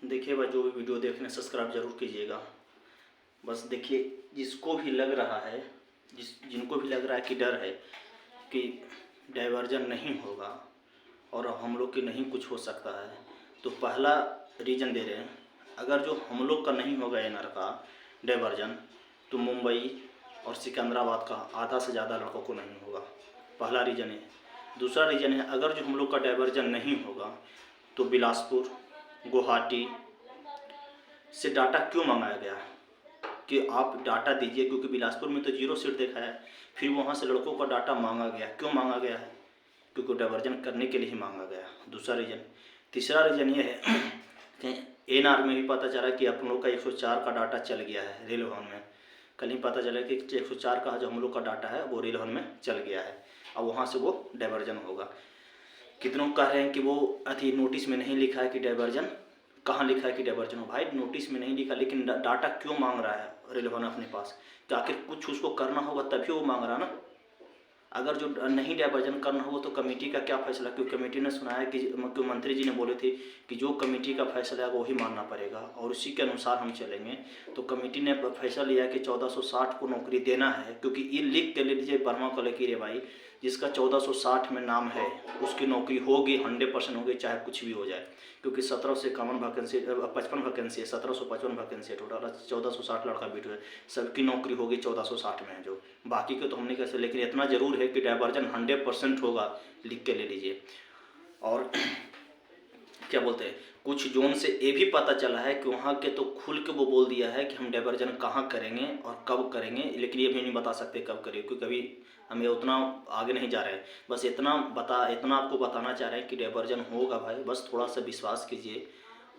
देखिए भाई, जो भी वीडियो देखने सब्सक्राइब जरूर कीजिएगा। बस देखिए, जिसको भी लग रहा है, जिनको भी लग रहा है कि डर है कि डाइवर्जन नहीं होगा और हम लोग के नहीं कुछ हो सकता है, तो पहला रीज़न दे रहे हैं। अगर जो हम लोग का नहीं होगा एनआर का डाइवर्जन, तो मुंबई और सिकंदराबाद का आधा से ज़्यादा लड़कों को नहीं होगा। पहला रीज़न है। दूसरा रीज़न है, अगर जो हम लोग का डाइवर्जन नहीं होगा तो बिलासपुर, गुवाहाटी से डाटा क्यों मंगाया गया कि आप डाटा दीजिए, क्योंकि बिलासपुर में तो 0 सीट देखा है। फिर वहाँ से लड़कों का डाटा मांगा गया, क्यों मांगा गया है? क्योंकि डाइवर्जन करने के लिए ही मांगा गया। दूसरा रीज़न। तीसरा रीज़न ये है कि एनआर में भी पता चला कि आप लोग का 104 का डाटा चल गया है रेल भवन में। कल ही पता चला कि 104 का जो हम लोग का डाटा है वो रेल भवन में चल गया है। अब वहाँ से वो डाइवर्जन होगा। कितनों कह रहे हैं कि वो अथी नोटिस में नहीं लिखा है कि डाइवर्जन। कहाँ लिखा है कि डाइवर्जन हो? भाई नोटिस में नहीं लिखा, लेकिन डाटा क्यों मांग रहा है रेल भवन अपने पास? कि आखिर कुछ उसको करना होगा तभी वो मांग रहा ना। अगर जो नहीं डाइवर्जन करना होगा तो कमेटी का क्या फैसला? क्योंकि कमेटी ने सुना है कि मुख्यमंत्री जी ने बोले थे कि जो कमेटी का फैसला है वो ही मानना पड़ेगा और उसी के अनुसार हम चलेंगे। तो कमेटी ने फैसला लिया कि 1460 को नौकरी देना है, क्योंकि ये लिख के ले लीजिए बर्मा को लेकर भाई, जिसका 1460 में नाम है उसकी नौकरी होगी, 100% होगी, चाहे कुछ भी हो जाए। क्योंकि 17 से 51 वैकेंसी, 55 वैकेंसी है, 1755 वैकेंसी है टोटल, 1460 लड़का बीट है, सबकी नौकरी होगी 1460 में है। जो बाकी के तो हमने कैसे, लेकिन इतना जरूर है कि डाइवर्जन 100% होगा, लिख के ले लीजिए। और क्या बोलते हैं, कुछ जोन से ये भी पता चला है कि वहाँ के तो खुल के वो बोल दिया है कि हम डाइवर्जन कहाँ करेंगे और कब करेंगे, लेकिन ये भी नहीं बता सकते कब करेंगे, क्योंकि अभी हमें उतना आगे नहीं जा रहे हैं। बस इतना आपको बताना चाह रहे हैं कि डाइवर्जन होगा भाई, बस थोड़ा सा विश्वास कीजिए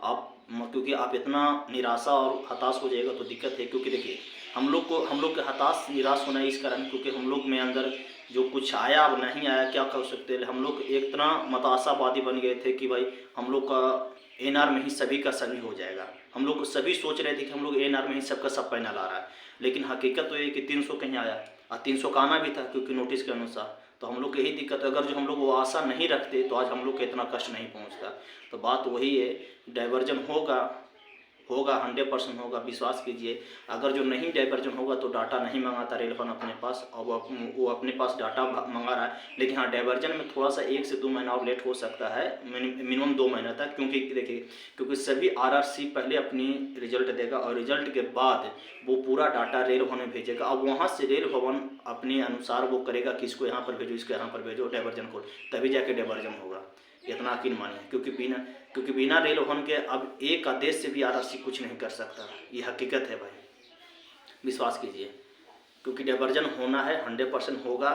आप। क्योंकि आप इतना निराशा और हताश हो जाएगा तो दिक्कत है। क्योंकि देखिए, हम लोग के हताश निराश होना है इस कारण, क्योंकि हम लोग में अंदर जो कुछ आया अब नहीं आया, क्या कर सकते हैं। हम लोग एक तरह मताशावादी बन गए थे कि भाई हम लोग का एनआर में ही सभी का सभी हो जाएगा। हम लोग सभी सोच रहे थे कि हम लोग एनआर में ही सबका सब पैनल आ रहा है, लेकिन हकीकत तो ये कि 300 कहीं आया और 300 का आना भी था क्योंकि नोटिस के अनुसार। तो हम लोग यही दिक्कत है, अगर जो हम लोग वो आशा नहीं रखते तो आज हम लोग को इतना कष्ट नहीं पहुंचता। तो बात वही है, डाइवर्जन होगा 100% होगा, विश्वास कीजिए। अगर जो नहीं डाइवर्जन होगा तो डाटा नहीं मंगाता रेल भवन अपने पास, और वो अपने पास डाटा मंगा रहा है। लेकिन हाँ, डाइवर्जन में थोड़ा सा 1 से 2 महीना और लेट हो सकता है, मिनिमम 2 महीना तक। क्योंकि देखिए, क्योंकि सभी आरआरसी पहले अपनी रिजल्ट देगा और रिजल्ट के बाद वो पूरा डाटा रेल भवन में भेजेगा। अब वहाँ से रेल भवन अपने अनुसार वो करेगा कि इसको यहाँ पर भेजो, इसको यहाँ पर भेजो, डाइवर्जन को, तभी जाके डाइवर्जन होगा। इतना यकीन मानिए, क्योंकि बिना रेल भवन के अब एक आदेश से भी आरआरसी कुछ नहीं कर सकता। ये हकीकत है भाई, विश्वास कीजिए। क्योंकि डाइवर्जन होना है, 100% होगा।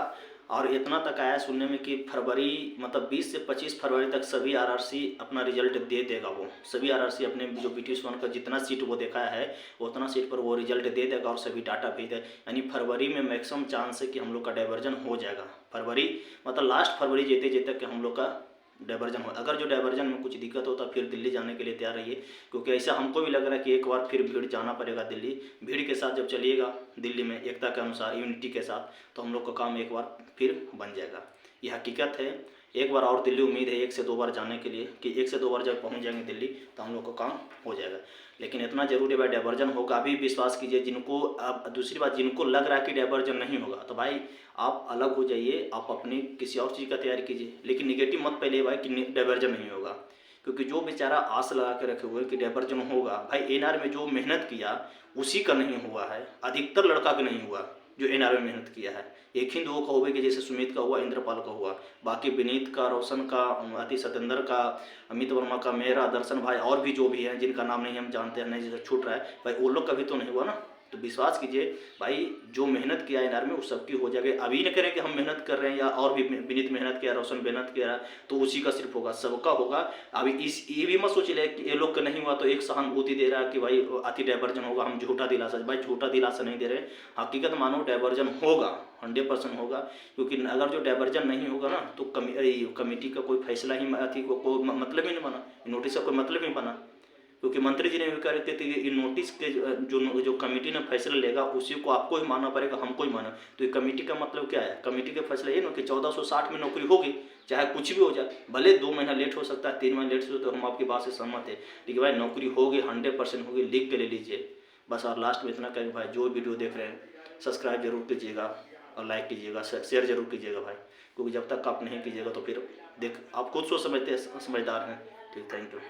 और इतना तक आया सुनने में कि फरवरी, मतलब 20 से 25 फरवरी तक सभी आरआरसी अपना रिजल्ट दे देगा। वो सभी आरआरसी अपने जो BTS1 का जितना सीट वो देखा है उतना सीट पर वो रिजल्ट दे देगा और सभी डाटा भेज देगा। यानी फरवरी में मैक्सिमम चांस है कि हम लोग का डाइवर्जन हो जाएगा। फरवरी मतलब लास्ट फरवरी जेते जेते कि हम लोग का डाइवर्जन हो। अगर जो डाइवर्जन में कुछ दिक्कत होता फिर दिल्ली जाने के लिए तैयार रहिए, क्योंकि ऐसा हमको भी लग रहा है कि एक बार फिर भीड़ जाना पड़ेगा दिल्ली। भीड़ के साथ जब चलिएगा दिल्ली में एकता के अनुसार, यूनिटी के साथ, तो हम लोग का काम एक बार फिर बन जाएगा। ये हकीकत है। एक बार और दिल्ली उम्मीद है 1 से 2 बार जाने के लिए, कि 1 से 2 बार जब पहुंच जाएंगे दिल्ली तो हम लोग का काम हो जाएगा। लेकिन इतना जरूरी भाई, डाइवर्जन होगा। अभी विश्वास कीजिए, जिनको अब दूसरी बात, जिनको लग रहा है कि डाइवर्जन नहीं होगा तो भाई आप अलग हो जाइए, आप अपनी किसी और चीज़ का तैयारी कीजिए। लेकिन निगेटिव मत पहले भाई कि डाइवर्जन नहीं होगा, क्योंकि जो बेचारा आस लगा के रखे हुए कि डाइवर्जन होगा, भाई एनआर में जो मेहनत किया उसी का नहीं हुआ है। अधिकतर लड़का का नहीं हुआ जो एनआर में मेहनत किया है। एक ही 2 का होगा कि जैसे सुमित का हुआ, इंद्रपाल का हुआ, बाकी विनीत का, रोशन का, अति सतेंद्र का, अमित वर्मा का, मेरा, दर्शन भाई, और भी जो भी हैं जिनका नाम नहीं हम जानते हैं, नहीं जैसे छूट रहा है भाई, वो लोग का भी तो नहीं हुआ ना। तो विश्वास कीजिए भाई, जो मेहनत किया एनआर में वो सबकी हो जाएगी। अभी न करें कि हम मेहनत कर रहे हैं या और भी विनीत मेहनत किया, रोशन मेहनत किया, तो उसी का सिर्फ होगा, सबका होगा। अभी इस ये भी मत सोच ले कि ये लोग का नहीं हुआ तो एक सहानुभूति दे रहा है कि भाई अति डाइवर्जन होगा, हम झूठा दिलासा। भाई झूठा दिलासा नहीं दे रहे, हकीकत मानो, डाइवर्जन होगा, 100% होगा। क्योंकि अगर जो डाइवर्जन नहीं होगा ना तो कमेटी का कोई फैसला ही, अति को मतलब ही नहीं बना, नोटिस का कोई मतलब ही बना। क्योंकि मंत्री जी ने भी कह रहे थे कि नोटिस के जो कमेटी ने फैसला लेगा उसी को आपको ही मानना पड़ेगा, हमको ही माना। तो ये कमेटी का मतलब क्या है? कमेटी का फैसला ये ना कि 1460 में नौकरी होगी, चाहे कुछ भी हो जाए, भले 2 महीना लेट हो सकता है, 3 महीना लेट हो, तो हम आपकी बात से सहमत है, लेकिन भाई नौकरी होगी, 100% होगी, लिख के ले लीजिए बस। और लास्ट में इतना कहें भाई, जो वीडियो देख रहे हैं सब्सक्राइब जरूर कीजिएगा और लाइक कीजिएगा, शेयर जरूर कीजिएगा भाई, क्योंकि जब तक आप नहीं कीजिएगा तो फिर आप खुद सोच समझदार हैं। ठीक, थैंक यू।